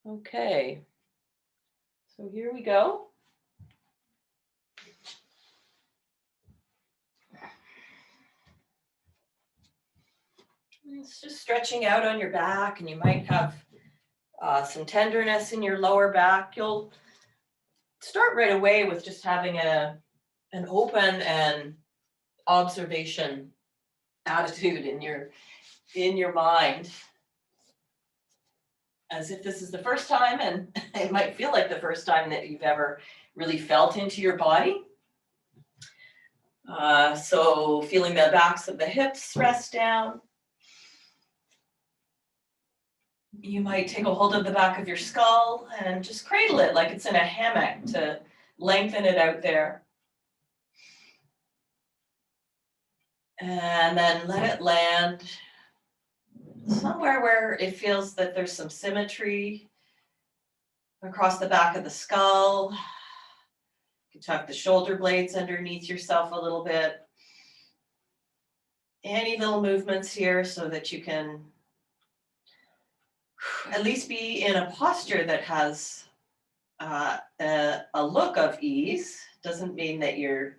Okay, so here we go. It's just stretching out on your back, and you might have some tenderness in your lower back. You'll start right away with just having an open and observation attitude in your mind, as if this is the first time, and it might feel like the first time that you've ever really felt into your body. So feeling the backs of the hips rest down. You might take a hold of the back of your skull and just cradle it like it's in a hammock to lengthen it out there. And then let it land somewhere where it feels that there's some symmetry across the back of the skull. You can tuck the shoulder blades underneath yourself a little bit. Any little movements here so that you can at least be in a posture that has a look of ease. Doesn't mean that you're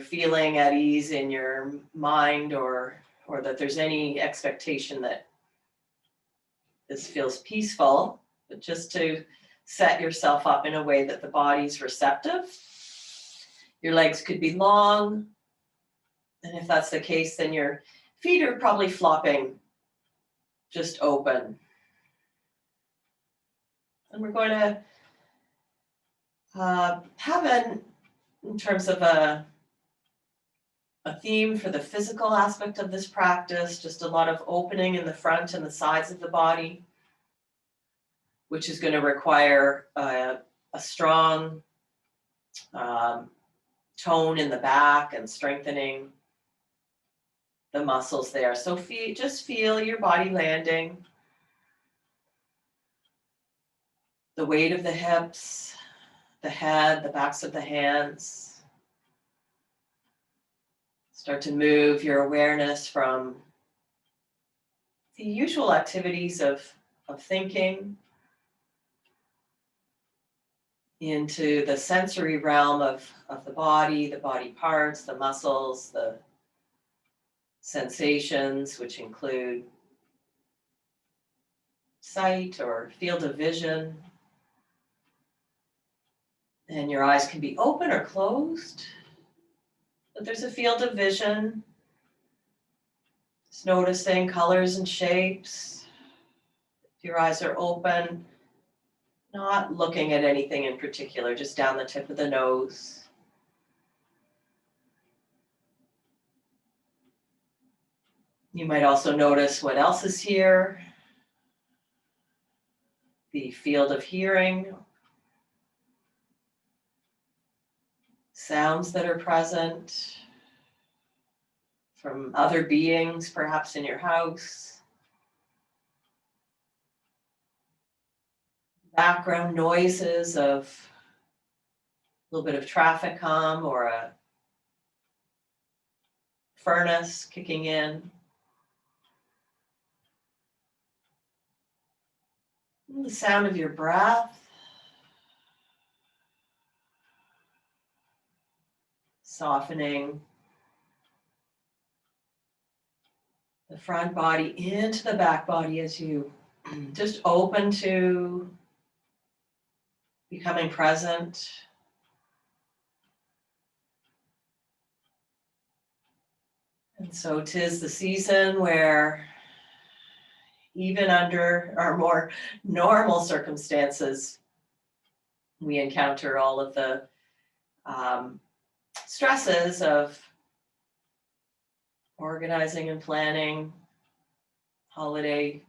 feeling at ease in your mind, or that there's any expectation that this feels peaceful, but just to set yourself up in a way that the body's receptive. Your legs could be long, and if that's the case, then your feet are probably flopping just open. And we're going to have in terms of a theme for the physical aspect of this practice, just a lot of opening in the front and the sides of the body, which is going to require a strong tone in the back and strengthening the muscles there. So just feel your body landing, the weight of the hips, the head, the backs of the hands. Start to move your awareness from the usual activities of thinking into the sensory realm of the body parts, the muscles, the sensations, which include sight or field of vision. And your eyes can be open or closed, but there's a field of vision. Just noticing colors and shapes. If your eyes are open, not looking at anything in particular, just down the tip of the nose. You might also notice what else is here. The field of hearing, sounds that are present from other beings, perhaps in your house. Background noises of a little bit of traffic hum or a furnace kicking in. And the sound of your breath. Softening the front body into the back body as you just open to becoming present. And so 'tis the season where, even under our more normal circumstances, we encounter all of the stresses of organizing and planning holiday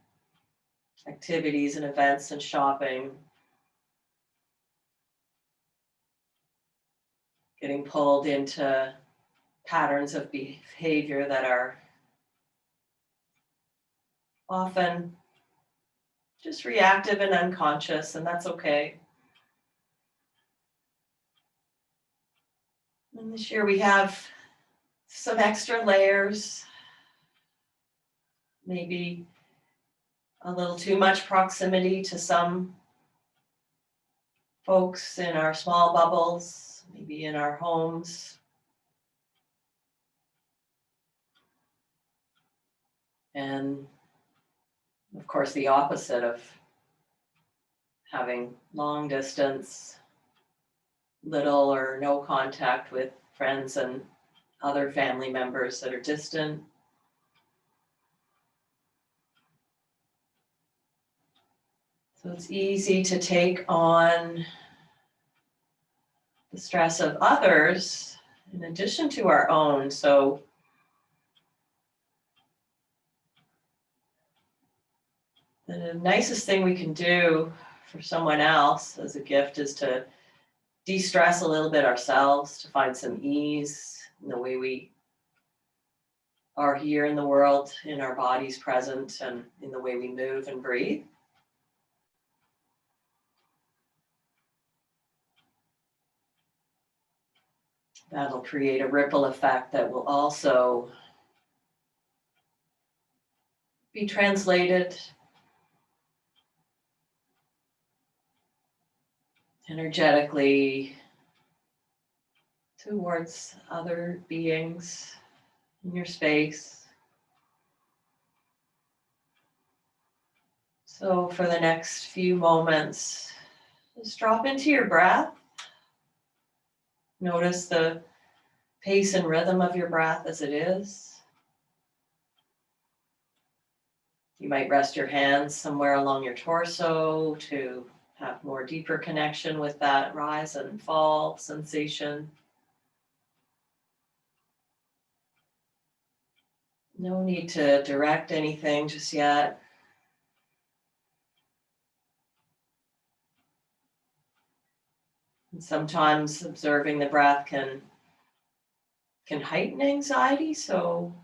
activities and events and shopping, getting pulled into patterns of behavior that are often just reactive and unconscious, and that's okay. And this year we have some extra layers, maybe a little too much proximity to some folks in our small bubbles, maybe in our homes. And of course, the opposite of having long distance, little or no contact with friends and other family members that are distant. So it's easy to take on the stress of others in addition to our own. So the nicest thing we can do for someone else as a gift is to de-stress a little bit ourselves, to find some ease in the way we are here in the world, in our bodies present, and in the way we move and breathe. That'll create a ripple effect that will also be translated energetically towards other beings in your space. So for the next few moments, just drop into your breath. Notice the pace and rhythm of your breath as it is. You might rest your hands somewhere along your torso to have more deeper connection with that rise and fall sensation. No need to direct anything just yet. And sometimes observing the breath can heighten anxiety. So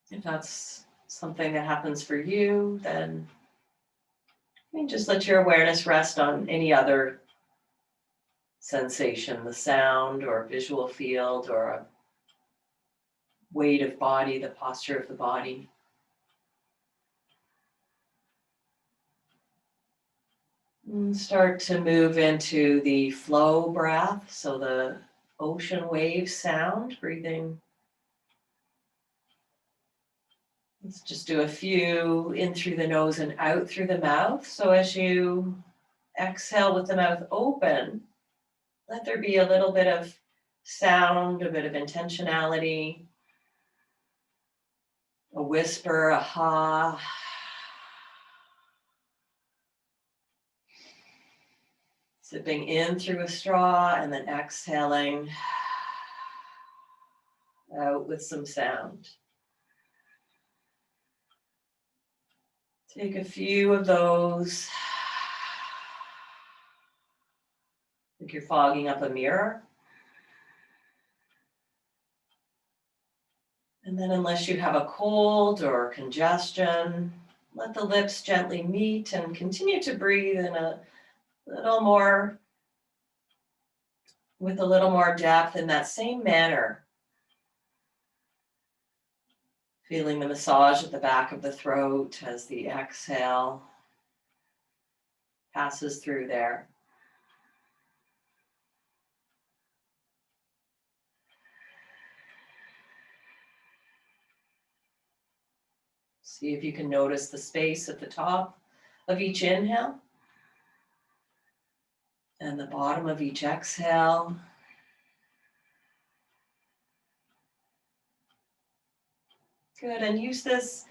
if that's something that happens for you, then you can just let your awareness rest on any other sensation, the sound or visual field or a weight of body, the posture of the body. And start to move into the flow breath, so the ocean wave sound, breathing. Let's just do a few in through the nose and out through the mouth. So as you exhale with the mouth open, let there be a little bit of sound, a bit of intentionality, a whisper, a ha. Sipping in through a straw and then exhaling out with some sound. Take a few of those. Like you're fogging up a mirror. And then unless you have a cold or congestion, let the lips gently meet and continue to breathe in a little more, with a little more depth in that same manner. Feeling the massage at the back of the throat as the exhale passes through there. See if you can notice the space at the top of each inhale and the bottom of each exhale. Good, and use this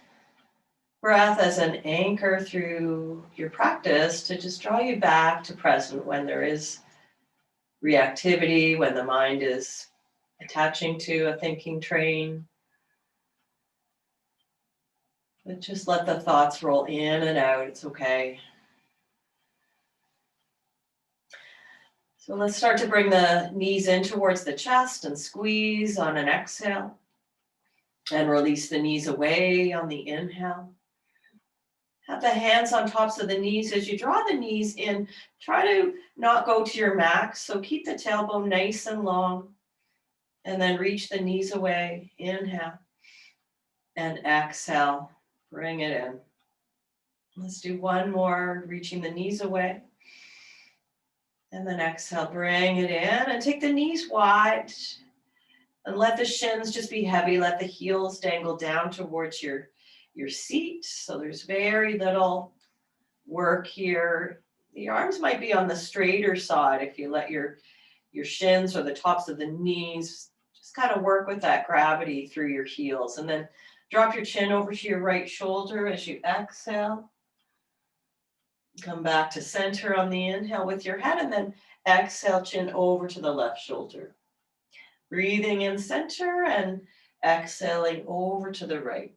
breath as an anchor through your practice to just draw you back to present when there is reactivity, when the mind is attaching to a thinking train. But just let the thoughts roll in and out, it's okay. So let's start to bring the knees in towards the chest and squeeze on an exhale. And release the knees away on the inhale. Have the hands on tops of the knees. As you draw the knees in, try to not go to your max. So keep the tailbone nice and long. And then reach the knees away. Inhale. And exhale. Bring it in. Let's do one more, reaching the knees away. And then exhale, bring it in and take the knees wide and let the shins just be heavy. Let the heels dangle down towards your seat. So there's very little work here. The arms might be on the straighter side if you let your shins or the tops of the knees just kind of work with that gravity through your heels. And then drop your chin over to your right shoulder as you exhale. Come back to center on the inhale with your head, and then exhale, chin over to the left shoulder. Breathing in center and exhaling over to the right.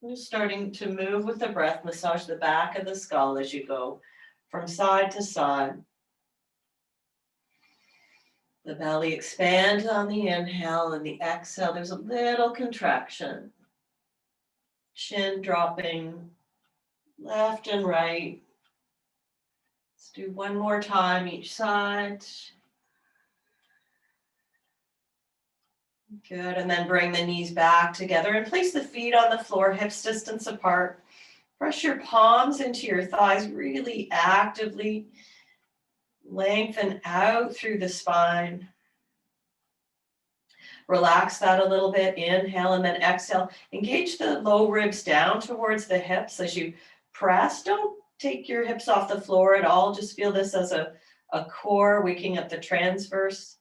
Just starting to move with the breath, massage the back of the skull as you go from side to side. The belly expands on the inhale, and the exhale, there's a little contraction. Chin dropping left and right. Let's do one more time each side. Good, and then bring the knees back together and place the feet on the floor, hips distance apart. Press your palms into your thighs, really actively lengthen out through the spine. Relax that a little bit, inhale and then exhale. Engage the low ribs down towards the hips as you press. Don't take your hips off the floor at all. Just feel this as a core, waking up the transverse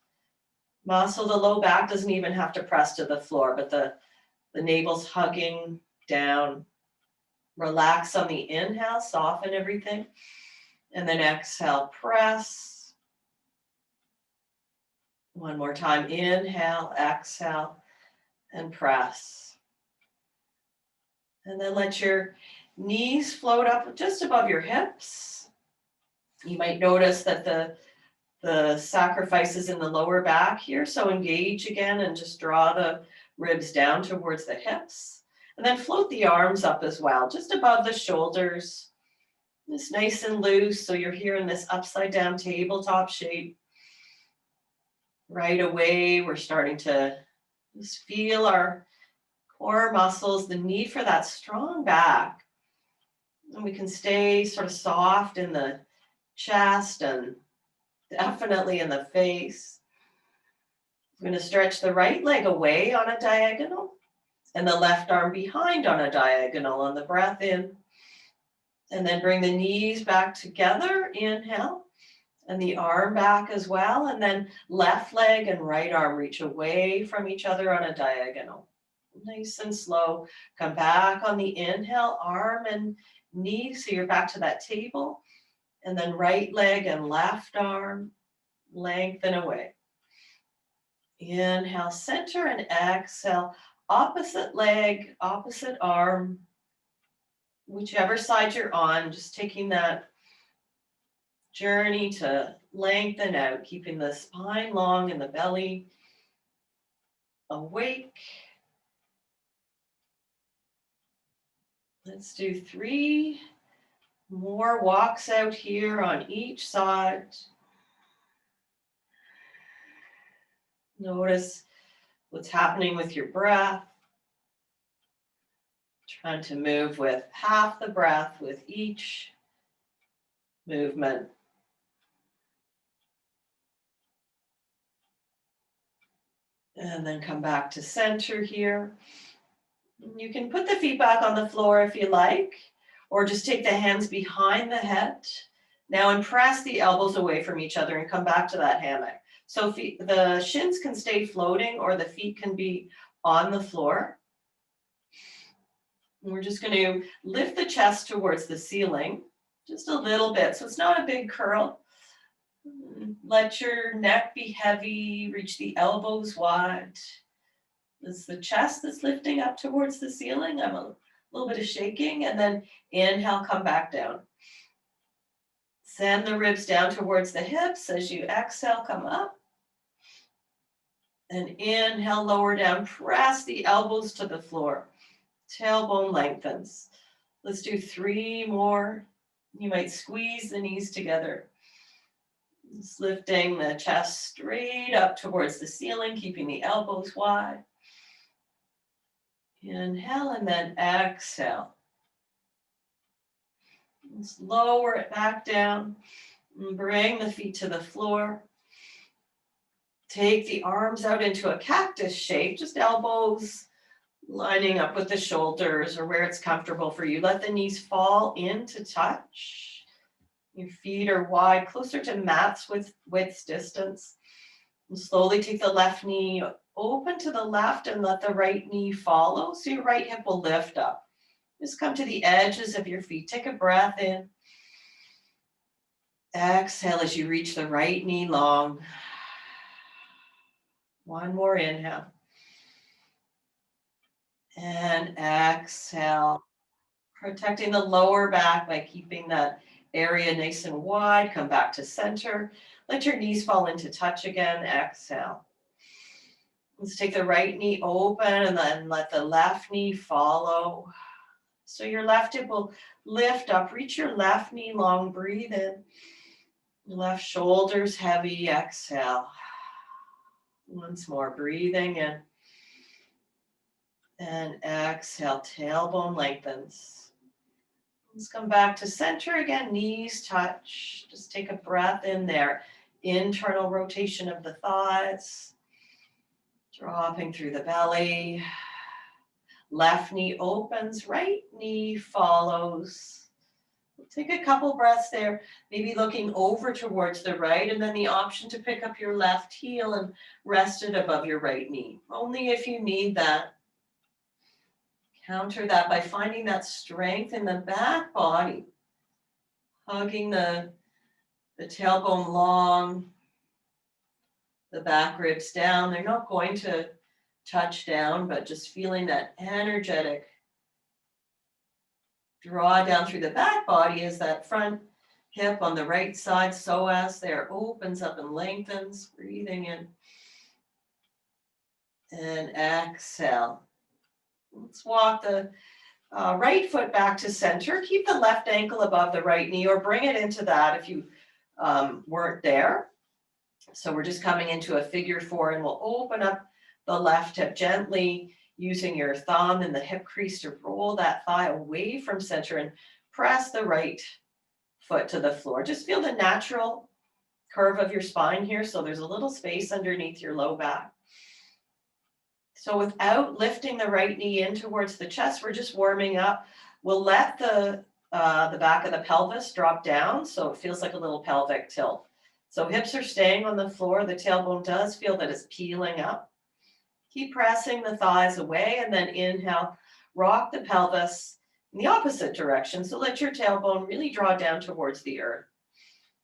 muscle. The low back doesn't even have to press to the floor, but the navel's hugging down. Relax on the inhale, soften everything. And then exhale, press. One more time, inhale, exhale, and press. And then let your knees float up just above your hips. You might notice that the sacrifice is in the lower back here, so engage again and just draw the ribs down towards the hips. And then float the arms up as well, just above the shoulders. Just nice and loose, so you're here in this upside down tabletop shape. Right away, we're starting to just feel our core muscles, the need for that strong back. And we can stay sort of soft in the chest and definitely in the face. We're going to stretch the right leg away on a diagonal and the left arm behind on a diagonal on the breath in. And then bring the knees back together, inhale, and the arm back as well. And then left leg and right arm reach away from each other on a diagonal. Nice and slow. Come back on the inhale, arm and knee, so you're back to that table. And then right leg and left arm, lengthen away. Inhale, center, and exhale, opposite leg, opposite arm, whichever side you're on, just taking that journey to lengthen out, keeping the spine long and the belly awake. Let's do 3 more walks out here on each side. Notice what's happening with your breath. Trying to move with half the breath with each movement. And then come back to center here. You can put the feet back on the floor if you like, or just take the hands behind the head. Now and press the elbows away from each other and come back to that hammock. So the shins can stay floating or the feet can be on the floor. And we're just going to lift the chest towards the ceiling, just a little bit. So it's not a big curl. Let your neck be heavy, reach the elbows wide. It's the chest that's lifting up towards the ceiling. I'm a little bit of shaking, and then inhale, come back down. Send the ribs down towards the hips. As you exhale, come up. And inhale, lower down, press the elbows to the floor. Tailbone lengthens. Let's do 3 more. You might squeeze the knees together. Just lifting the chest straight up towards the ceiling, keeping the elbows wide. Inhale and then exhale. Just lower it back down and bring the feet to the floor. Take the arms out into a cactus shape, just elbows lining up with the shoulders or where it's comfortable for you. Let the knees fall in to touch. Your feet are wide, closer to mats with width distance. And slowly take the left knee open to the left and let the right knee follow. So your right hip will lift up. Just come to the edges of your feet. Take a breath in. Exhale as you reach the right knee long. One more inhale. And exhale. Protecting the lower back by keeping that area nice and wide. Come back to center. Let your knees fall into touch again. Exhale. Let's take the right knee open and then let the left knee follow. So your left hip will lift up. Reach your left knee long. Breathe in. Left shoulders heavy. Exhale. Once more. Breathing in. And exhale. Tailbone lengthens. Let's come back to center again. Knees touch. Just take a breath in there. Internal rotation of the thighs. Dropping through the belly. Left knee opens, right knee follows. Take a couple breaths there, maybe looking over towards the right, and then the option to pick up your left heel and rest it above your right knee. Only if you need that. Counter that by finding that strength in the back body. Hugging the tailbone long, the back ribs down. They're not going to touch down, but just feeling that energetic draw down through the back body as that front hip on the right side, psoas there, opens up and lengthens. Breathing in. And exhale. Let's walk the right foot back to center. Keep the left ankle above the right knee or bring it into that if you weren't there. So we're just coming into a figure four and we'll open up the left hip gently using your thumb and the hip crease to roll that thigh away from center and press the right foot to the floor. Just feel the natural curve of your spine here. So there's a little space underneath your low back. So without lifting the right knee in towards the chest, we're just warming up. We'll let the back of the pelvis drop down so it feels like a little pelvic tilt. So hips are staying on the floor. The tailbone does feel that it's peeling up. Keep pressing the thighs away and then inhale, rock the pelvis in the opposite direction. So let your tailbone really draw down towards the earth.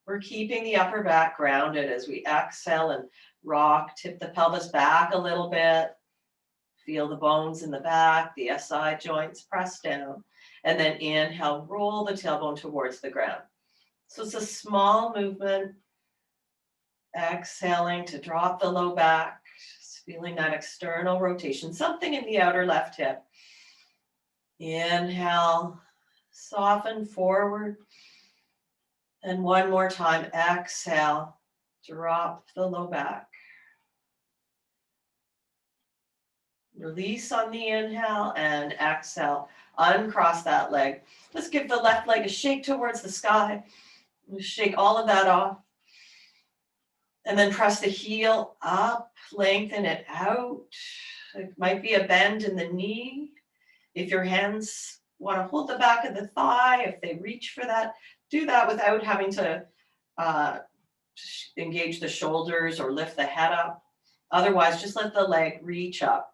We're keeping the upper back grounded as we exhale and rock, tip the pelvis back a little bit. Feel the bones in the back, the SI joints press down. And then inhale, roll the tailbone towards the ground. So it's a small movement. Exhaling to drop the low back. Feeling that external rotation, something in the outer left hip. Inhale, soften forward. And one more time, exhale, drop the low back. Release on the inhale and exhale, uncross that leg. Let's give the left leg a shake towards the sky. Shake all of that off. And then press the heel up, lengthen it out. It might be a bend in the knee. If your hands want to hold the back of the thigh, if they reach for that, do that without having to engage the shoulders or lift the head up. Otherwise, just let the leg reach up.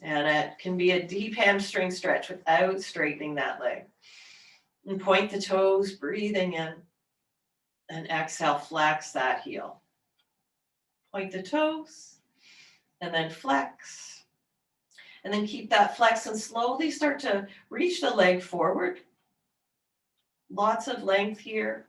And it can be a deep hamstring stretch without straightening that leg. And point the toes, breathing in. And exhale, flex that heel. Point the toes, and then flex. And then keep that flex and slowly start to reach the leg forward. Lots of length here.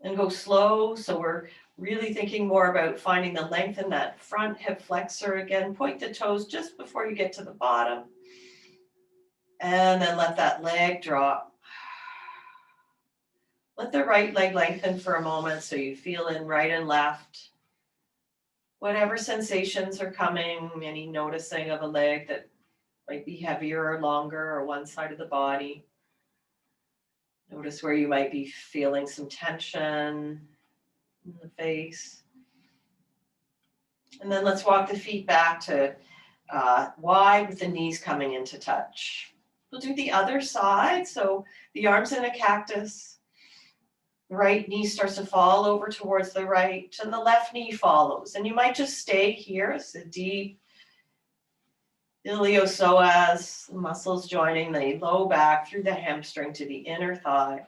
And go slow, so we're really thinking more about finding the length in that front hip flexor again. Point the toes just before you get to the bottom. And then let that leg drop. Let the right leg lengthen for a moment so you feel in right and left. Whatever sensations are coming, any noticing of a leg that might be heavier or longer or one side of the body. Notice where you might be feeling some tension in the face. And then let's walk the feet back to wide with the knees coming into touch. We'll do the other side. So the arms in a cactus. The right knee starts to fall over towards the right, and the left knee follows. And you might just stay here. It's a deep iliopsoas, muscles joining the low back through the hamstring to the inner thigh.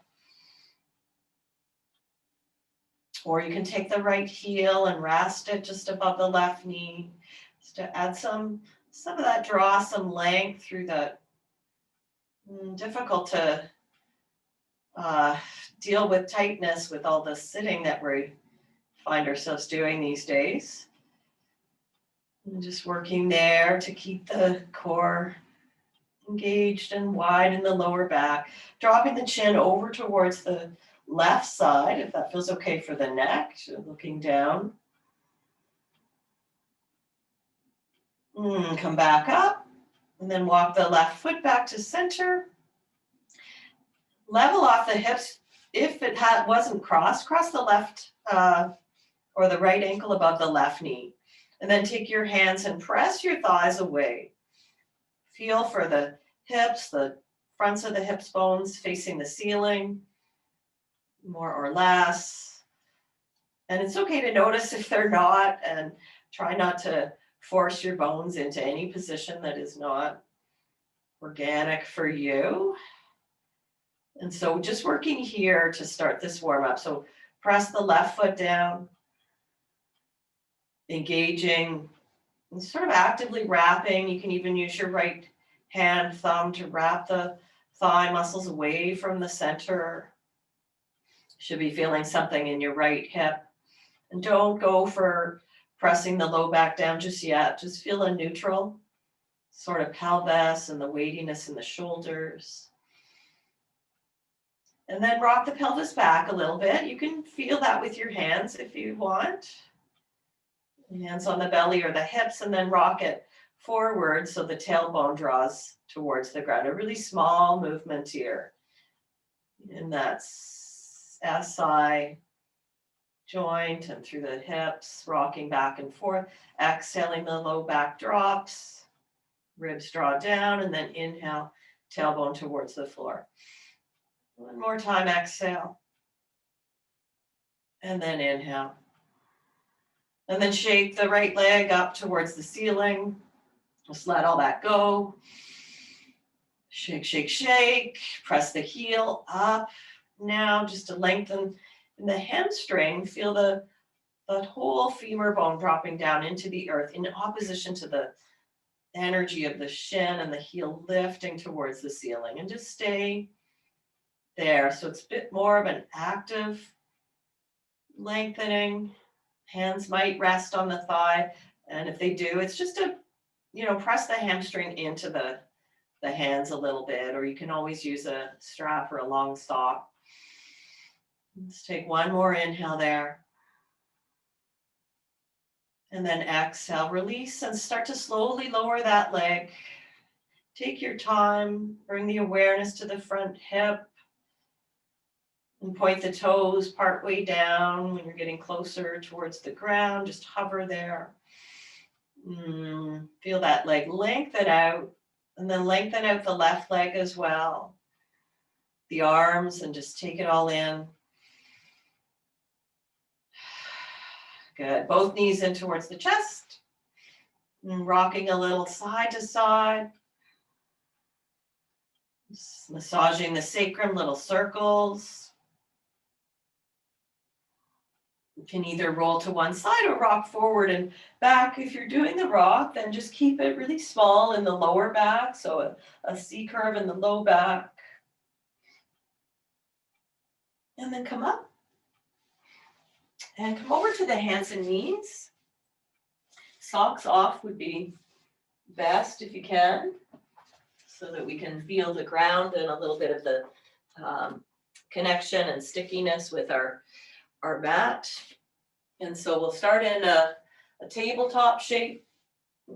Or you can take the right heel and rest it just above the left knee, just to add some of that, draw some length through the difficult to deal with tightness with all the sitting that we find ourselves doing these days. And just working there to keep the core engaged and wide in the lower back, dropping the chin over towards the left side, if that feels okay for the neck, looking down. Come back up, and then walk the left foot back to center. Level off the hips. If it wasn't crossed, cross the left or the right ankle above the left knee. And then take your hands and press your thighs away. Feel for the hips, the fronts of the hips bones facing the ceiling, more or less. And it's okay to notice if they're not, and try not to force your bones into any position that is not organic for you. And so just working here to start this warm up. So press the left foot down, engaging and sort of actively wrapping. You can even use your right hand, thumb to wrap the thigh muscles away from the center. Should be feeling something in your right hip. And don't go for pressing the low back down just yet. Just feel a neutral sort of pelvis and the weightiness in the shoulders. And then rock the pelvis back a little bit. You can feel that with your hands if you want. Hands on the belly or the hips, and then rock it forward so the tailbone draws towards the ground. A really small movement here. And that's SI joint and through the hips, rocking back and forth. Exhaling, the low back drops, ribs draw down, and then inhale, tailbone towards the floor. One more time, exhale. And then inhale. And then shake the right leg up towards the ceiling. Just let all that go. Shake, shake, shake. Press the heel up. Now just to lengthen in the hamstring, feel the whole femur bone dropping down into the earth in opposition to the energy of the shin, and the heel lifting towards the ceiling. And just stay there. So it's a bit more of an active lengthening. Hands might rest on the thigh, and if they do, it's just to, press the hamstring into the hands a little bit, or you can always use a strap or a long sock. Let's take one more inhale there. And then exhale, release, and start to slowly lower that leg. Take your time, bring the awareness to the front hip, and point the toes partway down when you're getting closer towards the ground. Just hover there. Feel that leg lengthen out, and then lengthen out the left leg as well. The arms, and just take it all in. Good. Both knees in towards the chest. And rocking a little side to side. Just massaging the sacrum, little circles. You can either roll to one side or rock forward and back. If you're doing the rock, then just keep it really small in the lower back. So a C curve in the low back. And then come up. And come over to the hands and knees. Socks off would be best if you can, so that we can feel the ground and a little bit of the connection and stickiness with our mat. And so we'll start in a tabletop shape,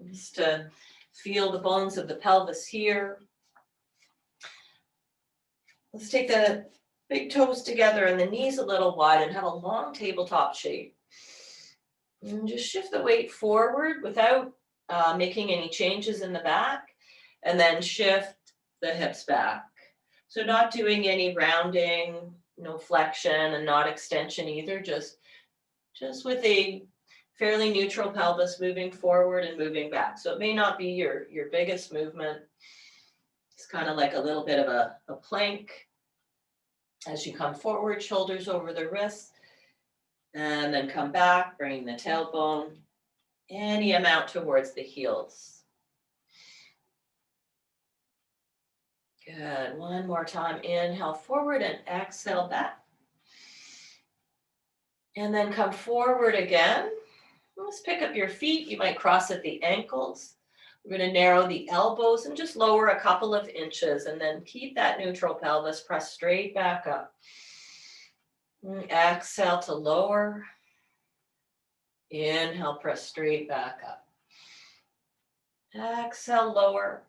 just to feel the bones of the pelvis here. Let's take the Big toes together and the knees a little wide, and have a long tabletop shape. And just shift the weight forward without making any changes in the back, and then shift the hips back. So not doing any rounding, no flexion and not extension either, just with a fairly neutral pelvis moving forward and moving back. So it may not be your biggest movement. It's kind of like a little bit of a plank as you come forward, shoulders over the wrists, and then come back, bringing the tailbone any amount towards the heels. Good. One more time. Inhale forward and exhale back. And then come forward again. Let's pick up your feet. You might cross at the ankles. We're going to narrow the elbows and just lower a couple of inches, and then keep that neutral pelvis, press straight back up. Exhale to lower. Inhale, press straight back up. Exhale, lower.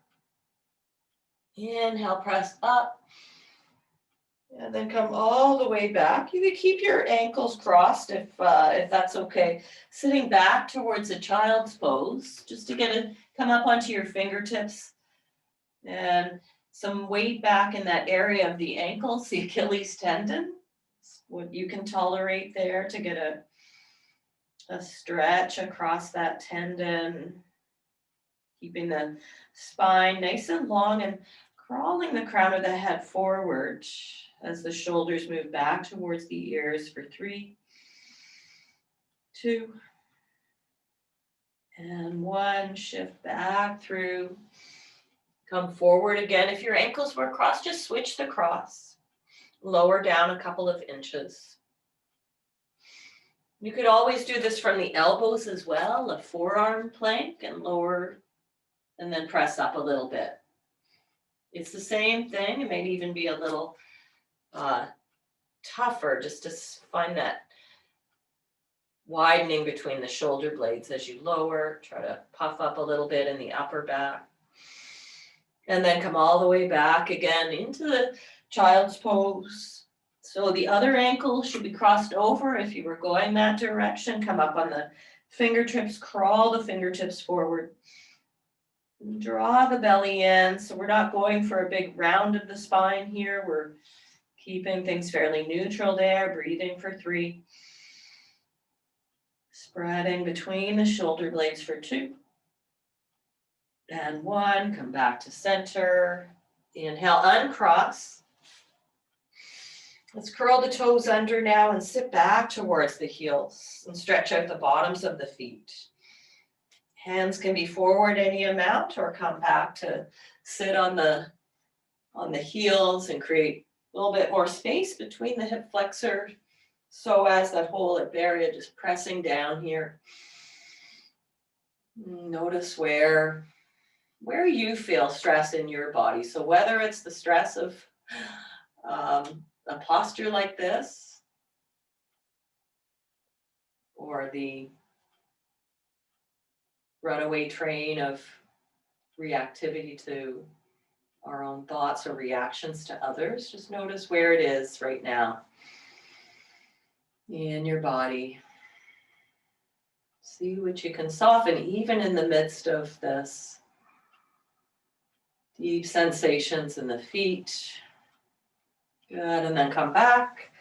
Inhale, press up. And then come all the way back. You can keep your ankles crossed if that's okay. Sitting back towards a child's pose, just to come up onto your fingertips. And some weight back in that area of the ankles, the Achilles tendon. What you can tolerate there to get a stretch across that tendon. Keeping the spine nice and long and crawling the crown of the head forward as the shoulders move back towards the ears for 3, 2, and 1. Shift back through. Come forward again. If your ankles were crossed, just switch the cross. Lower down a couple of inches. You could always do this from the elbows as well, a forearm plank, and lower, and then press up a little bit. It's the same thing. It may even be a little tougher just to find that widening between the shoulder blades as you lower. Try to puff up a little bit in the upper back. And then come all the way back again into the child's pose. So the other ankle should be crossed over if you were going that direction. Come up on the fingertips, crawl the fingertips forward. Draw the belly in. So we're not going for a big round of the spine here. We're keeping things fairly neutral there. Breathing for 3. Spreading between the shoulder blades for 2. And 1. Come back to center. Inhale, uncross. Let's curl the toes under now and sit back towards the heels and stretch out the bottoms of the feet. Hands can be forward any amount or come back to sit on the heels and create a little bit more space between the hip flexor. So as that whole hip area just pressing down here. Notice where you feel stress in your body. So whether it's the stress of a posture like this, or the runaway train of reactivity to our own thoughts or reactions to others, just notice where it is right now in your body. See what you can soften even in the midst of this. Deep sensations in the feet. Good, and then come back.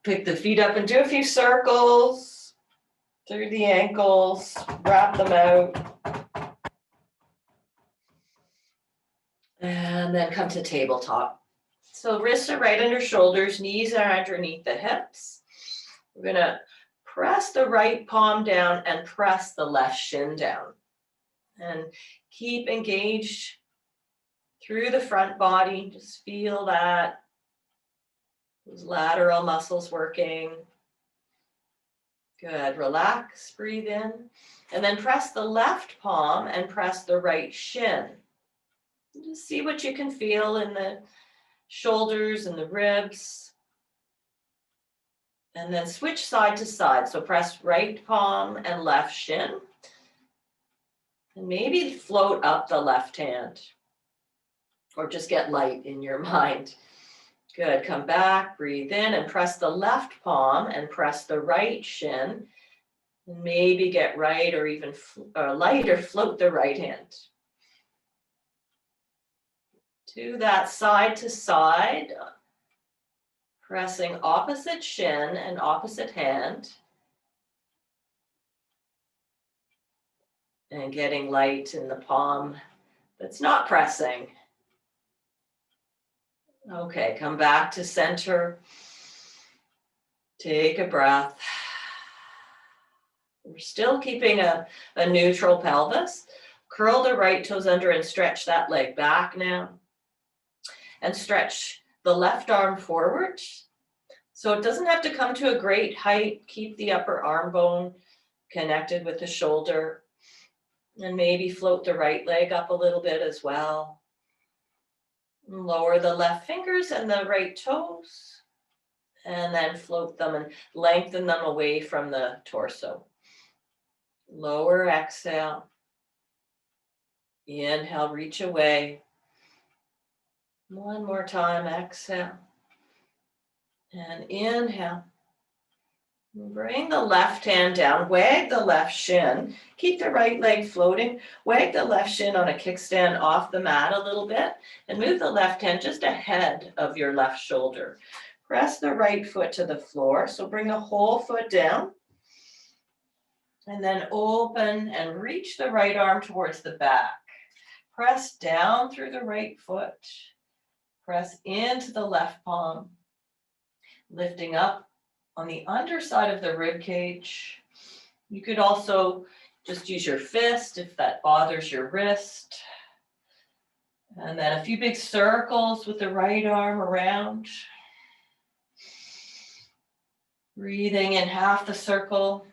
Pick the feet up and do a few circles through the ankles, wrap them out. And then come to tabletop. So wrists are right under shoulders, knees are underneath the hips. We're gonna press the right palm down and press the left shin down. And keep engaged through the front body. Just feel that. Those lateral muscles working. Good. Relax, breathe in. And then press the left palm and press the right shin. Just see what you can feel in the shoulders and the ribs. And then switch side to side. So press right palm and left shin. And maybe float up the left hand. or just get light in your mind. Good, come back, breathe in and press the left palm and press the right shin. Maybe get right or even light or float the right hand. Do that side to side, pressing opposite shin and opposite hand. And getting light in the palm that's not pressing. Okay, come back to center. Take a breath. We're still keeping a neutral pelvis. Curl the right toes under and stretch that leg back now. And stretch the left arm forward. So it doesn't have to come to a great height. Keep the upper arm bone connected with the shoulder. And maybe float the right leg up a little bit as well. Lower the left fingers and the right toes. And then float them and lengthen them away from the torso. Lower, exhale. Inhale, reach away. One more time, exhale. And inhale. Bring the left hand down, wag the left shin, keep the right leg floating, wag the left shin on a kickstand off the mat a little bit, and move the left hand just ahead of your left shoulder. Press the right foot to the floor, so bring the whole foot down, and then open and reach the right arm towards the back. Press down through the right foot, press into the left palm, lifting up on the underside of the rib cage. You could also just use your fist if that bothers your wrist. And then a few big circles with the right arm around. Breathing in half the circle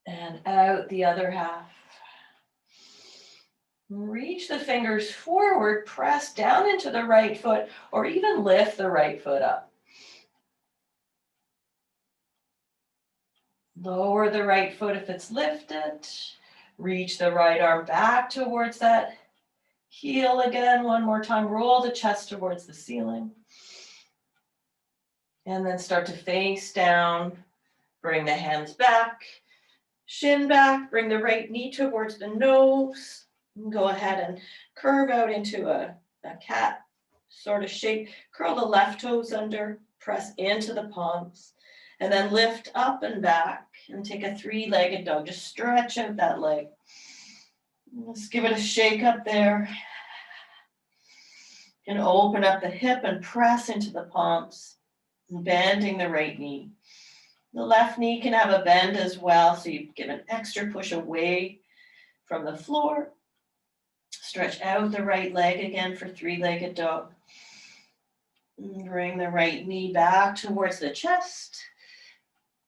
and out the other half. Reach the fingers forward, press down into the right foot, or even lift the right foot up. Lower the right foot if it's lifted. Reach the right arm back towards that heel again. One more time. Roll the chest towards the ceiling. And then start to face down. Bring the hands back. Shin back. Bring the right knee towards the nose. And go ahead and curve out into a cat sort of shape. Curl the left toes under. Press into the palms. And then lift up and back and take a three-legged dog. Just stretch out that leg. Let's give it a shake up there. And open up the hip and press into the palms, bending the right knee. The left knee can have a bend as well, so you give an extra push away from the floor. Stretch out the right leg again for three-legged dog. Bring the right knee back towards the chest.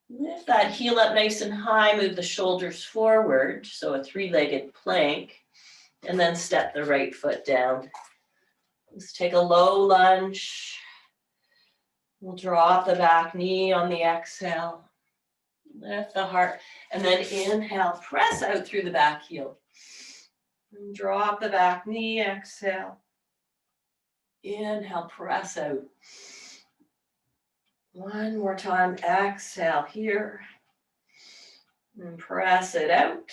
Lift that heel up nice and high, move the shoulders forward, so a three-legged plank, and then step the right foot down. Let's take a low lunge. We'll drop the back knee on the exhale. Lift the heart, and then inhale, press out through the back heel. And drop the back knee, exhale. Inhale, press out. One more time, exhale here. And press it out.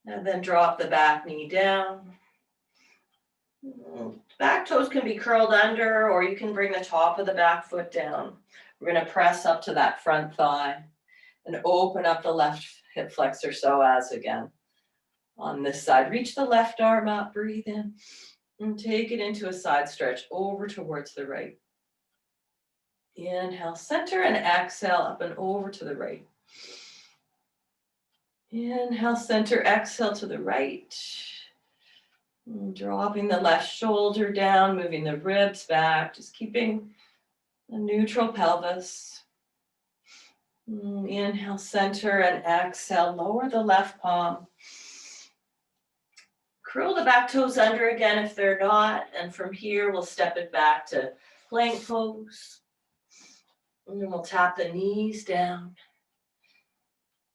And then drop the back knee down. Back toes can be curled under, or you can bring the top of the back foot down. We're going to press up to that front thigh and open up the left hip flexor psoas again. On this side, reach the left arm up, breathe in, and take it into a side stretch over towards the right. Inhale, center, and exhale up and over to the right. Inhale, center, exhale to the right. And dropping the left shoulder down, moving the ribs back, just keeping a neutral pelvis. Inhale, center, and exhale, lower the left palm. Curl the back toes under again if they're not, and from here we'll step it back to plank pose. And then we'll tap the knees down.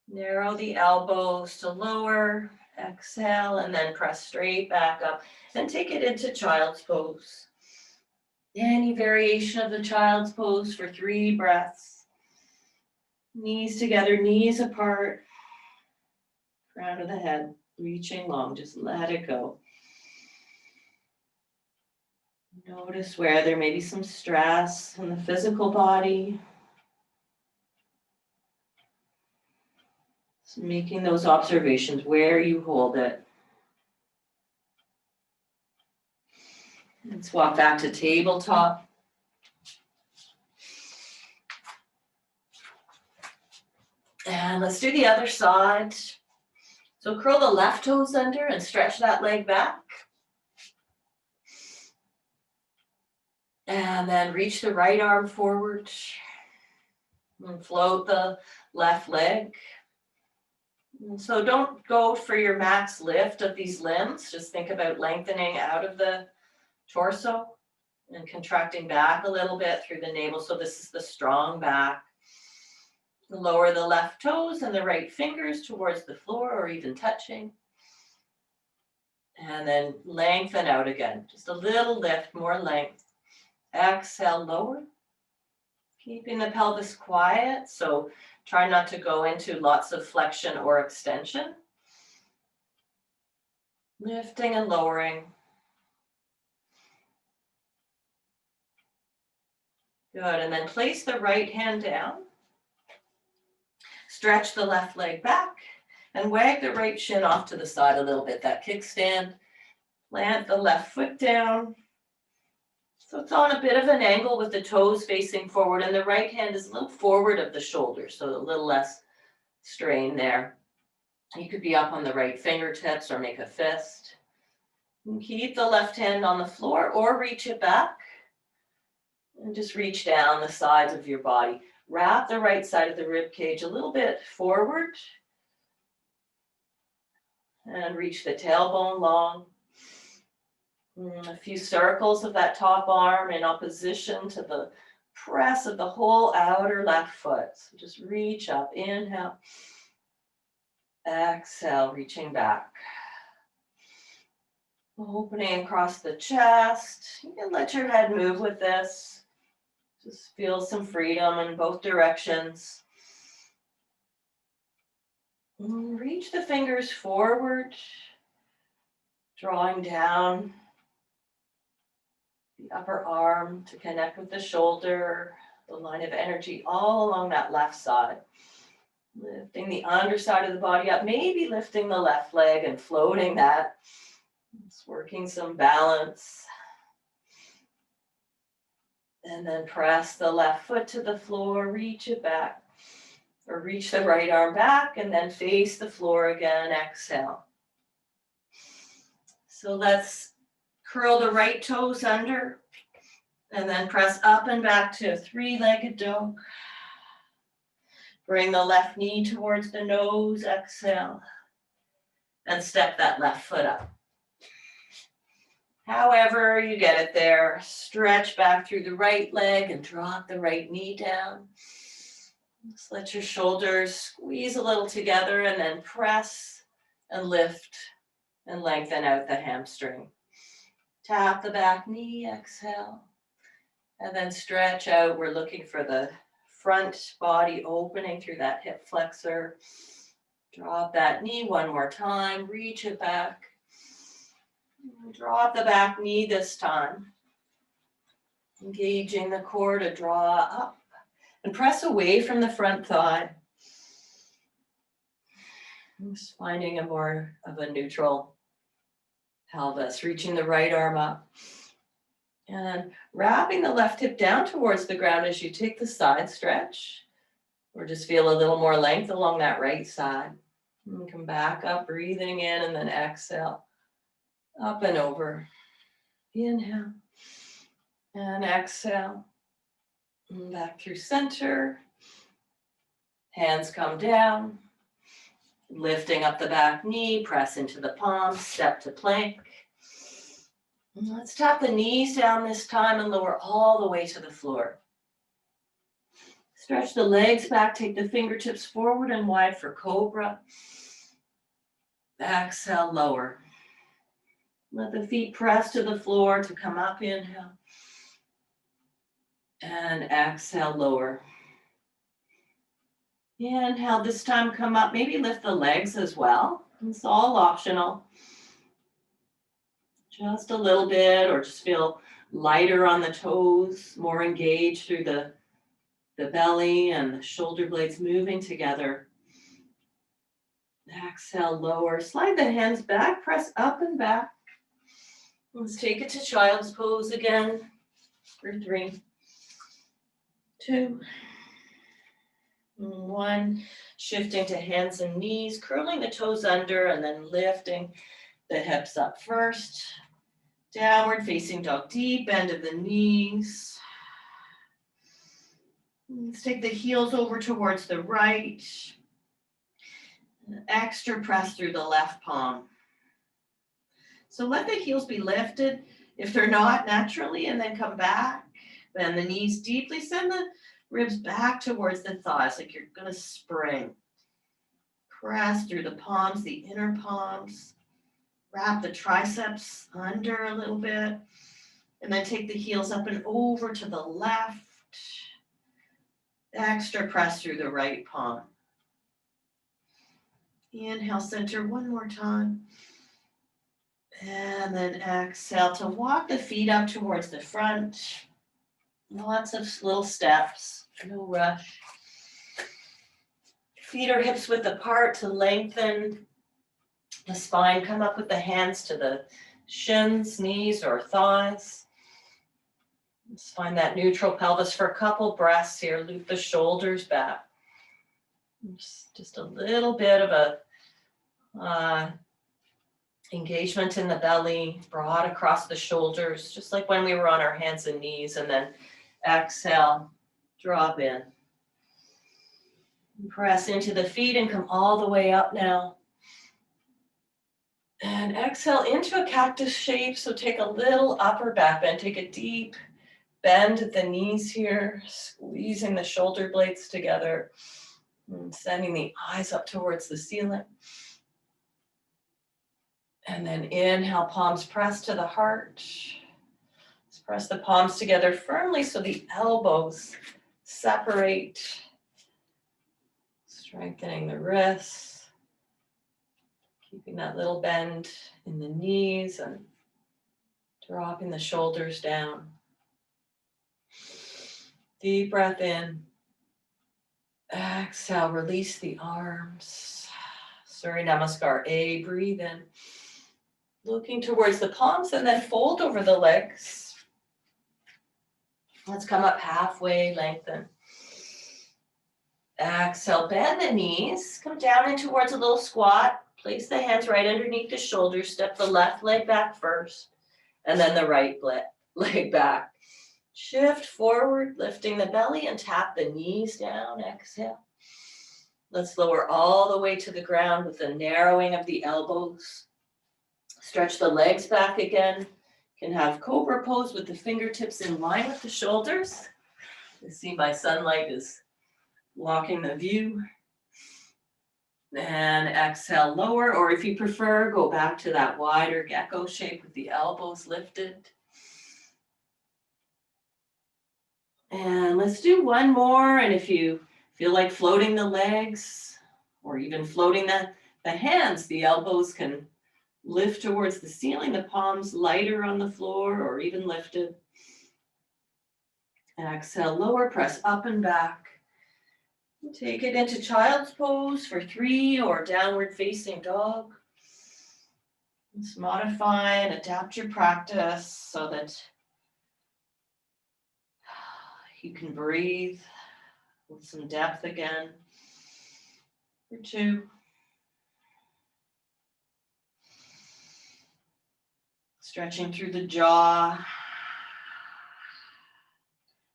Narrow the elbows to lower. Exhale, and then press straight back up and take it into child's pose. Any variation of the child's pose for 3 breaths. Knees together, knees apart. Crown of the head, reaching long, just let it go. Notice where there may be some stress in the physical body. So making those observations where you hold it. Let's walk back to tabletop. And let's do the other side. So curl the left toes under and stretch that leg back. And then reach the right arm forward and float the left leg. And so don't go for your max lift of these limbs. Just think about lengthening out of the torso and contracting back a little bit through the navel. So this is the strong back. Lower the left toes and the right fingers towards the floor or even touching. And then lengthen out again. Just a little lift, more length. Exhale, lower. Keeping the pelvis quiet. So try not to go into lots of flexion or extension. Lifting and lowering. Good, and then place the right hand down. Stretch the left leg back and wag the right shin off to the side a little bit, that kickstand. Plant the left foot down. So it's on a bit of an angle with the toes facing forward, and the right hand is a little forward of the shoulder, so a little less strain there. You could be up on the right fingertips or make a fist. And keep the left hand on the floor or reach it back. And just reach down the sides of your body. Wrap the right side of the rib cage a little bit forward. And reach the tailbone long. A few circles of that top arm in opposition to the press of the whole outer left foot. So just reach up, inhale. Exhale, reaching back. Opening across the chest. You can let your head move with this. Just feel some freedom in both directions. Reach the fingers forward, drawing down the upper arm to connect with the shoulder, the line of energy all along that left side. Lifting the underside of the body up, maybe lifting the left leg and floating that. Just working some balance. And then press the left foot to the floor, reach it back. Or reach the right arm back and then face the floor again, exhale. So let's curl the right toes under and then press up and back to a 3-legged dog. Bring the left knee towards the nose, exhale. And step that left foot up. However you get it there, stretch back through the right leg and drop the right knee down. Just let your shoulders squeeze a little together and then press and lift and lengthen out the hamstring. Tap the back knee, exhale. And then stretch out. We're looking for the front body opening through that hip flexor. Drop that knee one more time, reach it back. Drop the back knee this time. Engaging the core to draw up and press away from the front thigh. Just finding a more of a neutral pelvis, reaching the right arm up. And wrapping the left hip down towards the ground as you take the side stretch. Or just feel a little more length along that right side. And come back up, breathing in and then exhale. Up and over. Inhale. And exhale. And back through center. Hands come down. Lifting up the back knee, press into the palm, step to plank. And let's tap the knees down this time and lower all the way to the floor. Stretch the legs back, take the fingertips forward and wide for cobra. Exhale, lower. Let the feet press to the floor to come up, inhale. And exhale, lower. Inhale, this time come up, maybe lift the legs as well. It's all optional. Just a little bit, or just feel lighter on the toes, more engaged through the belly and the shoulder blades moving together. Exhale, lower. Slide the hands back, press up and back. Let's take it to child's pose again for 3, 2, 1. Shifting to hands and knees, curling the toes under and then lifting the hips up first. Downward facing dog, deep bend of the knees. Let's take the heels over towards the right. Extra press through the left palm. So let the heels be lifted if they're not naturally, and then come back. Bend the knees deeply, send the ribs back towards the thighs like you're going to spring. Press through the palms, the inner palms. Wrap the triceps under a little bit. And then take the heels up and over to the left. Extra press through the right palm. Inhale, center one more time. And then exhale to walk the feet up towards the front. Lots of little steps, no rush. Feet or hips width apart to lengthen the spine. Come up with the hands to the shins, knees, or thighs. Let's find that neutral pelvis for a couple breaths here. Loop the shoulders back. Just a little bit of a engagement in the belly, broad across the shoulders, just like when we were on our hands and knees. And then exhale, drop in. Press into the feet and come all the way up now. And exhale into a cactus shape. So take a little upper back bend. Take a deep bend at the knees here, squeezing the shoulder blades together and sending the eyes up towards the ceiling. And then inhale, palms press to the heart. Let's press the palms together firmly so the elbows separate. Strengthening the wrists. Keeping that little bend in the knees and dropping the shoulders down. Deep breath in. Exhale, release the arms. Surya Namaskar A, breathe in. Looking towards the palms and then fold over the legs. Let's come up halfway, lengthen. Exhale, bend the knees. Come down in towards a little squat. Place the hands right underneath the shoulders. Step the left leg back first, and then the right leg back. Shift forward, lifting the belly and tap the knees down. Exhale. Let's lower all the way to the ground with the narrowing of the elbows. Stretch the legs back again. You can have cobra pose with the fingertips in line with the shoulders. You see my sunlight is blocking the view. And exhale, lower, or if you prefer, go back to that wider gecko shape with the elbows lifted. And let's do one more. And if you feel like floating the legs or even floating the hands, the elbows can lift towards the ceiling, the palms lighter on the floor or even lifted. Exhale, lower, press up and back. Take it into child's pose for 3 or downward facing dog. Let's modify and adapt your practice so that you can breathe with some depth again. For 2. Stretching through the jaw.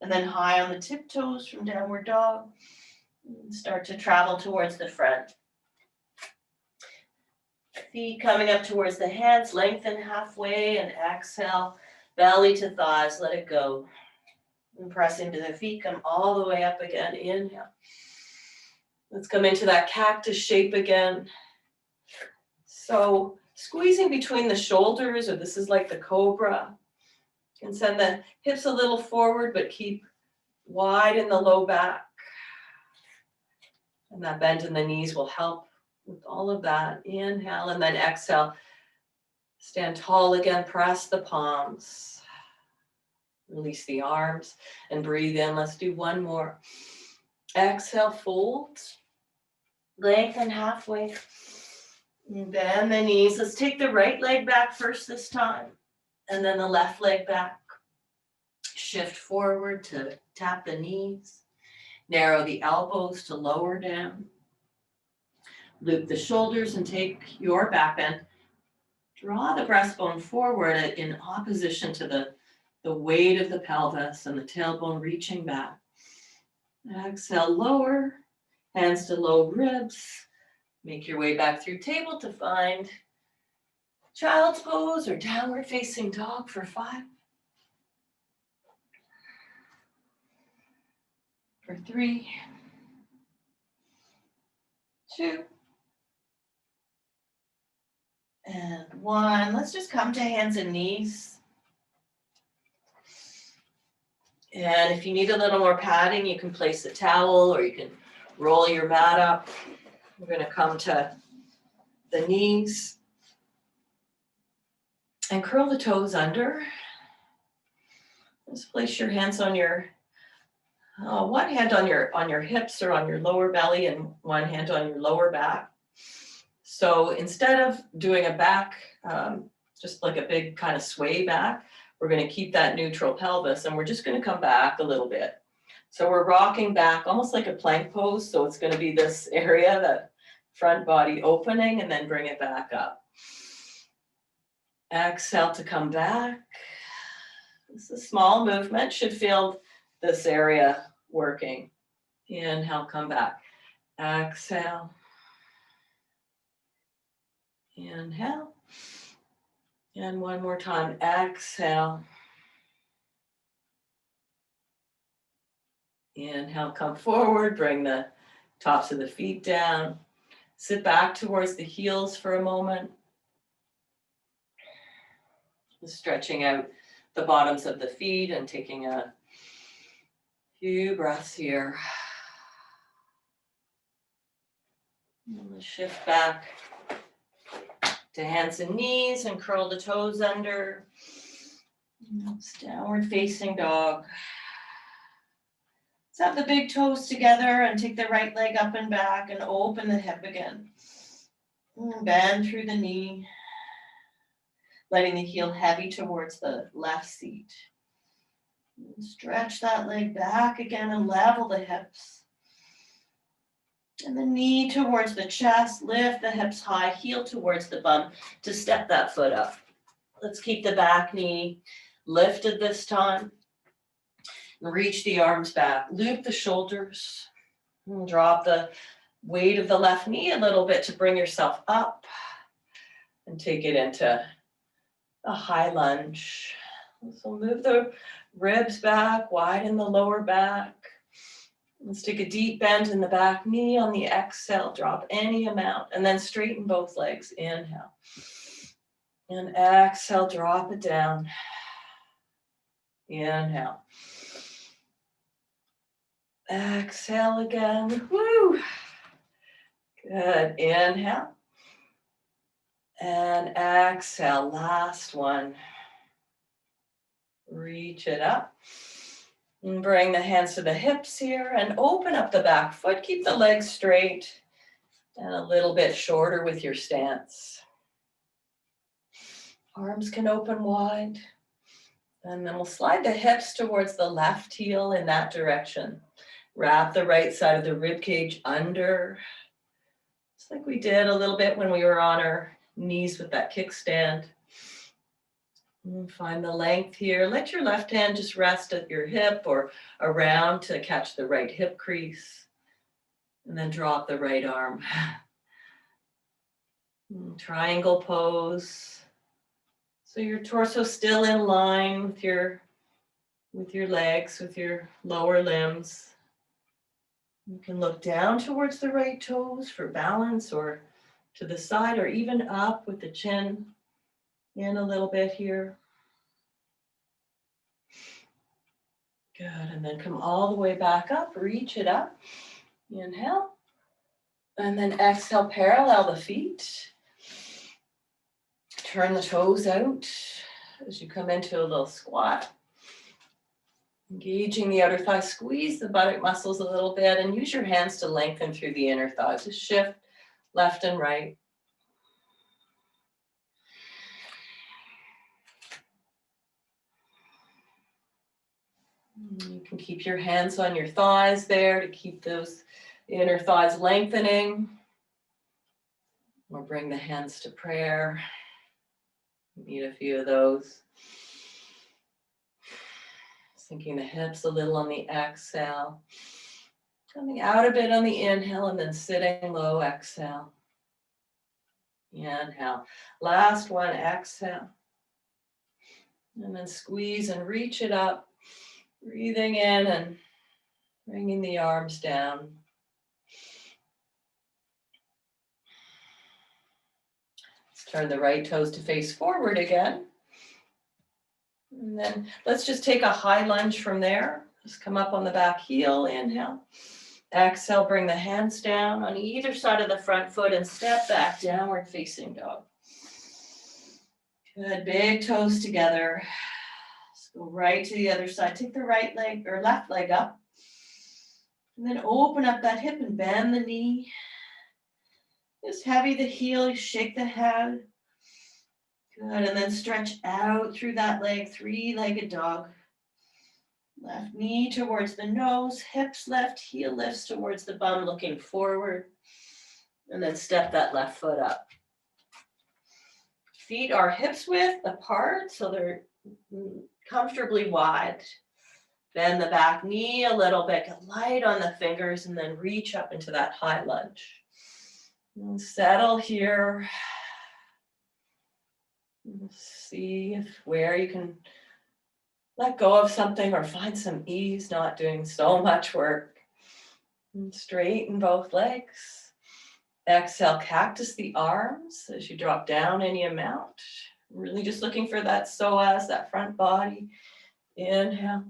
And then high on the tiptoes from downward dog. Start to travel towards the front. Feet coming up towards the hands, lengthen halfway and exhale, belly to thighs, let it go. And press into the feet, come all the way up again, inhale. Let's come into that cactus shape again. So squeezing between the shoulders, or this is like the cobra. You can send the hips a little forward, but keep wide in the low back. And that bend in the knees will help with all of that. Inhale and then exhale. Stand tall again, press the palms. Release the arms and breathe in. Let's do one more. Exhale, fold. Lengthen halfway. And bend the knees. Let's take the right leg back first this time. And then the left leg back. Shift forward to tap the knees. Narrow the elbows to lower down. Loop the shoulders and take your back bend. Draw the breastbone forward in opposition to the weight of the pelvis and the tailbone reaching back. Exhale, lower, hands to low ribs. Make your way back through table to find child's pose or downward facing dog for 5. For 3. 2. And 1. Let's just come to hands and knees. And if you need a little more padding, you can place a towel or you can roll your mat up. We're going to come to the knees and curl the toes under. Just place your hands on your, one hand on your hips or on your lower belly and one hand on your lower back. So instead of doing a back, just like a big kind of sway back, we're going to keep that neutral pelvis and we're just going to come back a little bit. So we're rocking back almost like a plank pose. So it's going to be this area, that front body opening, and then bring it back up. Exhale to come back. This is a small movement, should feel this area working. Inhale, come back. Exhale. Inhale. And one more time, exhale. Inhale, come forward, bring the tops of the feet down. Sit back towards the heels for a moment. Stretching out the bottoms of the feet and taking a few breaths here. And we'll shift back to hands and knees and curl the toes under. It's downward facing dog. Let's have the big toes together and take the right leg up and back and open the hip again. And bend through the knee, letting the heel heavy towards the left seat. And stretch that leg back again and level the hips. And the knee towards the chest, lift the hips high, heel towards the bum to step that foot up. Let's keep the back knee lifted this time. Reach the arms back, loop the shoulders, and drop the weight of the left knee a little bit to bring yourself up and take it into a high lunge. So move the ribs back, widen the lower back. Let's take a deep bend in the back knee on the exhale, drop any amount, and then straighten both legs. Inhale. And exhale, drop it down. Inhale. Exhale again. Woo! Good. Inhale. And exhale. Last one. Reach it up. And bring the hands to the hips here and open up the back foot. Keep the legs straight and a little bit shorter with your stance. Arms can open wide. And then we'll slide the hips towards the left heel in that direction. Wrap the right side of the rib cage under. Just like we did a little bit when we were on our knees with that kickstand. And find the length here. Let your left hand just rest at your hip or around to catch the right hip crease. And then drop the right arm. Triangle pose. So your torso still in line with your legs, with your lower limbs. You can look down towards the right toes for balance or to the side or even up with the chin in a little bit here. Good, and then come all the way back up, reach it up. Inhale. And then exhale, parallel the feet. Turn the toes out as you come into a little squat. Engaging the outer thigh, squeeze the buttock muscles a little bit and use your hands to lengthen through the inner thighs. Just shift left and right. You can keep your hands on your thighs there to keep those inner thighs lengthening. Or bring the hands to prayer. Need a few of those. Sinking the hips a little on the exhale. Coming out a bit on the inhale and then sitting low, exhale. Inhale. Last one, exhale. And then squeeze and reach it up. Breathing in and bringing the arms down. Let's turn the right toes to face forward again. And then let's just take a high lunge from there. Just come up on the back heel, inhale. Exhale, bring the hands down on either side of the front foot and step back, downward facing dog. Good, big toes together. Let's go right to the other side. Take the right leg or left leg up. And then open up that hip and bend the knee. Just heavy the heel, shake the head. Good, and then stretch out through that leg, three-legged dog. Left knee towards the nose, hips left, heel lifts towards the bum, looking forward. And then step that left foot up. Feet are hips width apart, so they're comfortably wide. Bend the back knee a little bit, get light on the fingers, and then reach up into that high lunge. And settle here. See where you can let go of something or find some ease, not doing so much work. And straighten both legs. Exhale, cactus the arms as you drop down any amount. Really just looking for that psoas, that front body. Inhale.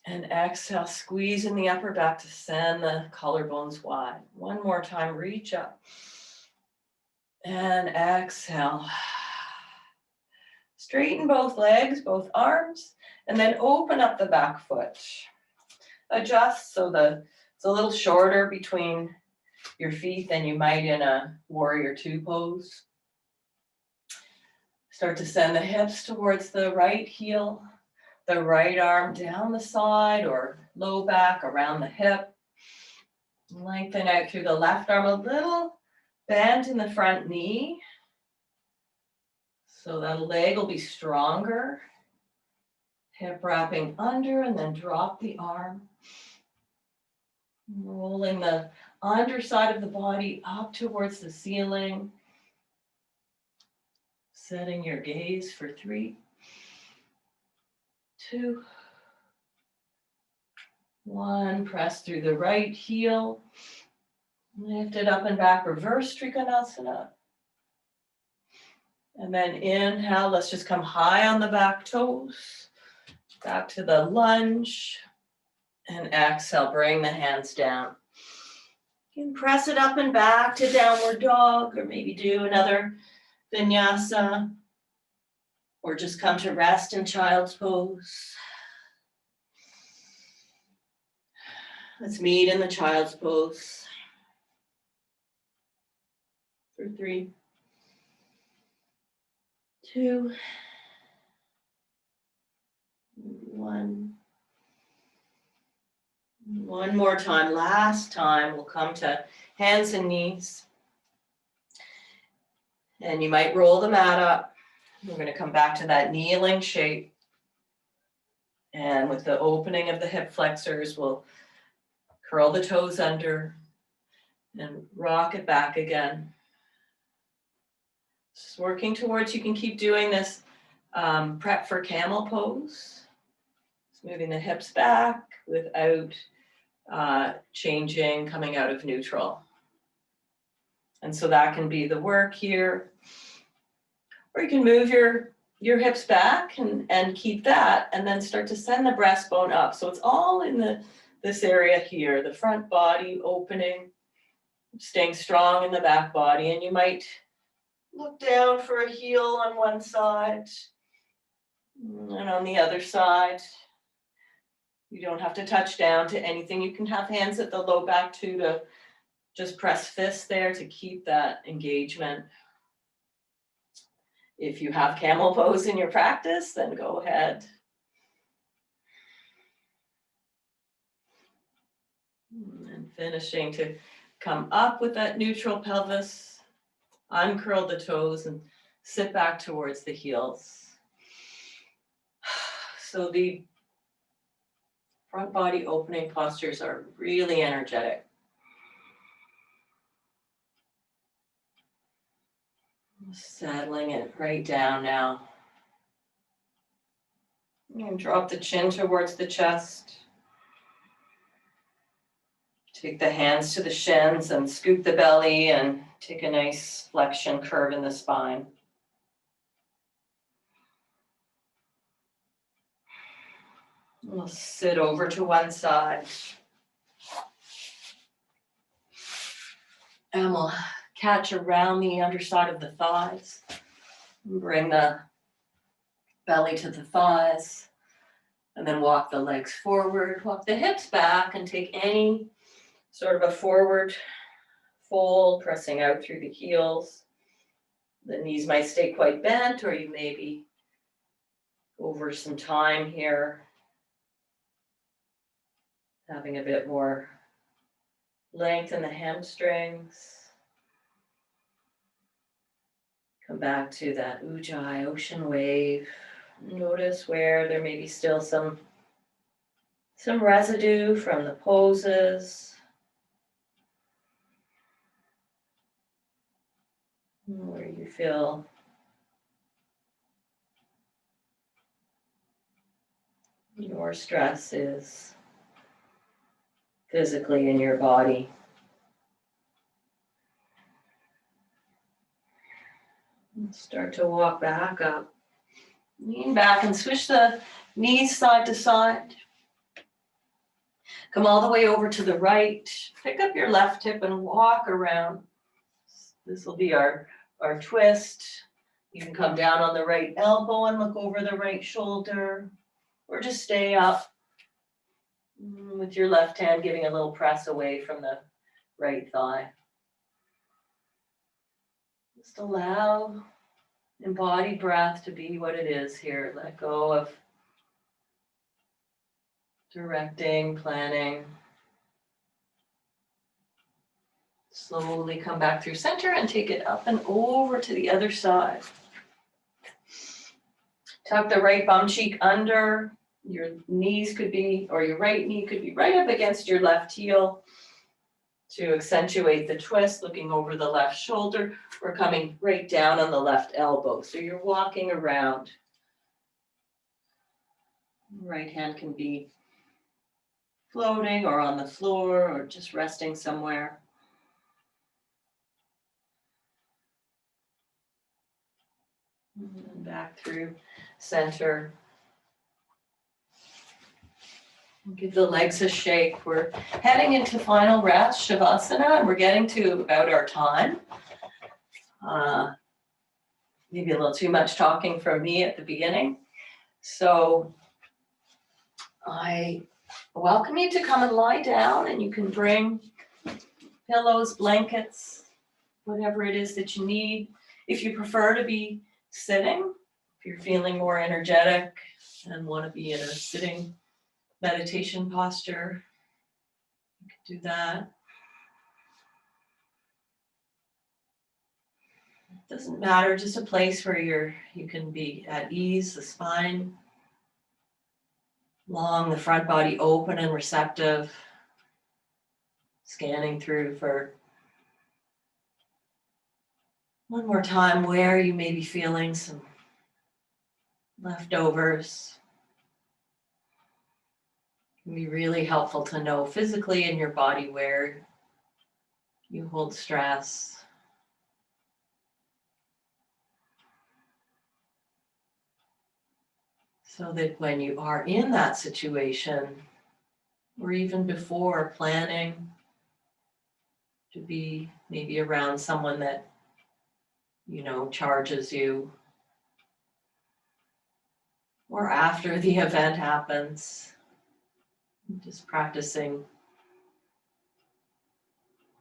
And exhale, squeeze in the upper back to send the collarbones wide. One more time, reach up. And exhale. Straighten both legs, both arms, and then open up the back foot. Adjust so it's a little shorter between your feet than you might in a warrior two pose. Start to send the hips towards the right heel, the right arm down the side or low back around the hip. Lengthen out through the left arm, a little bend in the front knee. So that leg will be stronger. Hip wrapping under and then drop the arm. Rolling the underside of the body up towards the ceiling. Setting your gaze for 3, 2, 1. Press through the right heel. Lift it up and back, reverse Trikonasana. And then inhale, let's just come high on the back toes. Back to the lunge. And exhale, bring the hands down. You can press it up and back to downward dog, or maybe do another vinyasa, or just come to rest in child's pose. Let's meet in the child's pose. For 3, 2, 1. One more time, last time, we'll come to hands and knees. And you might roll the mat up. We're going to come back to that kneeling shape. And with the opening of the hip flexors, we'll curl the toes under and rock it back again. Just working towards, you can keep doing this prep for camel pose. Just moving the hips back without changing, coming out of neutral. And so that can be the work here. Or you can move your hips back and keep that, and then start to send the breastbone up. So it's all in this area here, the front body opening, staying strong in the back body. And you might look down for a heel on one side and on the other side. You don't have to touch down to anything. You can have hands at the low back too to just press fists there to keep that engagement. If you have camel pose in your practice, then go ahead. And finishing to come up with that neutral pelvis, uncurl the toes and sit back towards the heels. So the front body opening postures are really energetic. Settling it right down now. And drop the chin towards the chest. Take the hands to the shins and scoop the belly and take a nice flexion curve in the spine. We'll sit over to one side. And we'll catch around the underside of the thighs. Bring the belly to the thighs. And then walk the legs forward, walk the hips back, and take any sort of a forward fold, pressing out through the heels. The knees might stay quite bent, or you may be over some time here, having a bit more length in the hamstrings. Come back to that Ujjayi ocean wave. Notice where there may be still some residue from the poses. Where you feel your stress is physically in your body. And start to walk back up. Lean back and switch the knees side to side. Come all the way over to the right. Pick up your left hip and walk around. This will be our twist. You can come down on the right elbow and look over the right shoulder, or just stay up with your left hand giving a little press away from the right thigh. Just allow embodied breath to be what it is here. Let go of directing, planning. Slowly come back through center and take it up and over to the other side. Tuck the right bum cheek under. Your knees could be, or your right knee could be right up against your left heel to accentuate the twist, looking over the left shoulder, or coming right down on the left elbow. So you're walking around. Right hand can be floating or on the floor or just resting somewhere. And back through center. Give the legs a shake. We're heading into final rest, Shavasana, and we're getting to about our time. Maybe a little too much talking from me at the beginning. So I welcome you to come and lie down, and you can bring pillows, blankets, whatever it is that you need. If you prefer to be sitting, if you're feeling more energetic and want to be in a sitting meditation posture, you can do that. It doesn't matter, just a place where you can be at ease, the spine long, the front body open and receptive, scanning through for one more time where you may be feeling some leftovers. It can be really helpful to know physically in your body where you hold stress. So that when you are in that situation, or even before planning to be maybe around someone that, charges you, or after the event happens, just practicing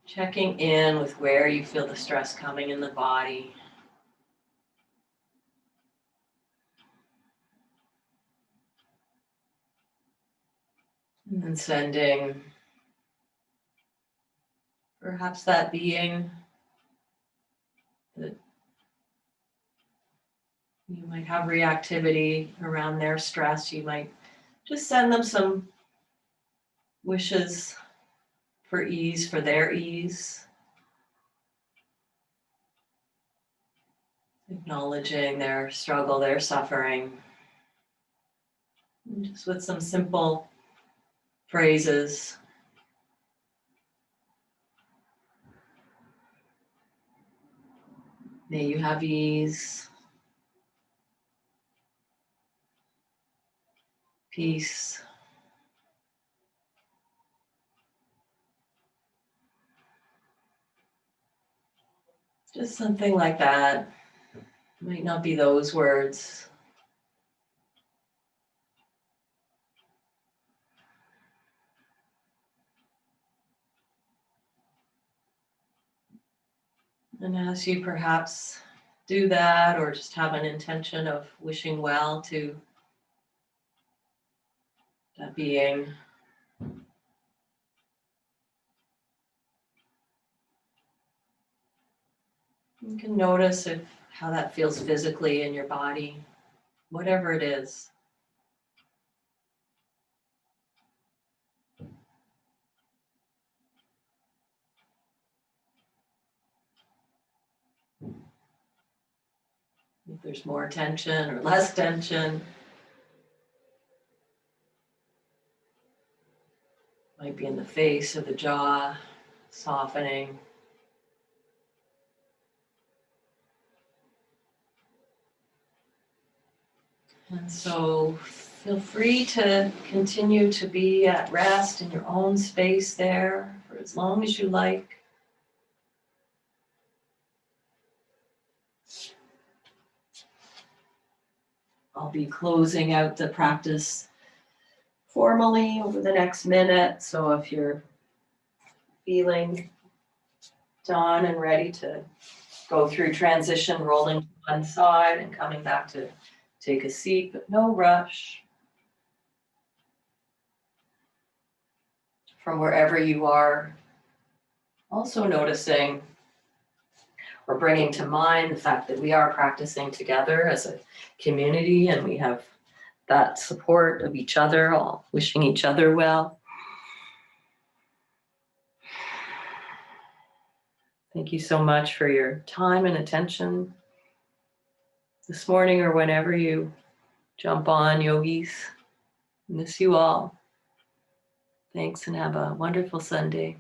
checking in with where you feel the stress coming in the body. And then sending perhaps that being that you might have reactivity around their stress. You might just send them some wishes for ease, for their ease. Acknowledging their struggle, their suffering. And just with some simple phrases. May you have ease, peace. Just something like that. Might not be those words. And as you perhaps do that, or just have an intention of wishing well to that being, you can notice how that feels physically in your body, whatever it is. If there's more tension or less tension, might be in the face or the jaw, softening. And so feel free to continue to be at rest in your own space there for as long as you like. I'll be closing out the practice formally over the next minute. So if you're feeling done and ready to go through transition, rolling to one side and coming back to take a seat, but no rush. From wherever you are, also noticing or bringing to mind the fact that we are practicing together as a community and we have that support of each other, all wishing each other well. Thank you so much for your time and attention this morning or whenever you jump on, yogis. Miss you all. Thanks and have a wonderful Sunday.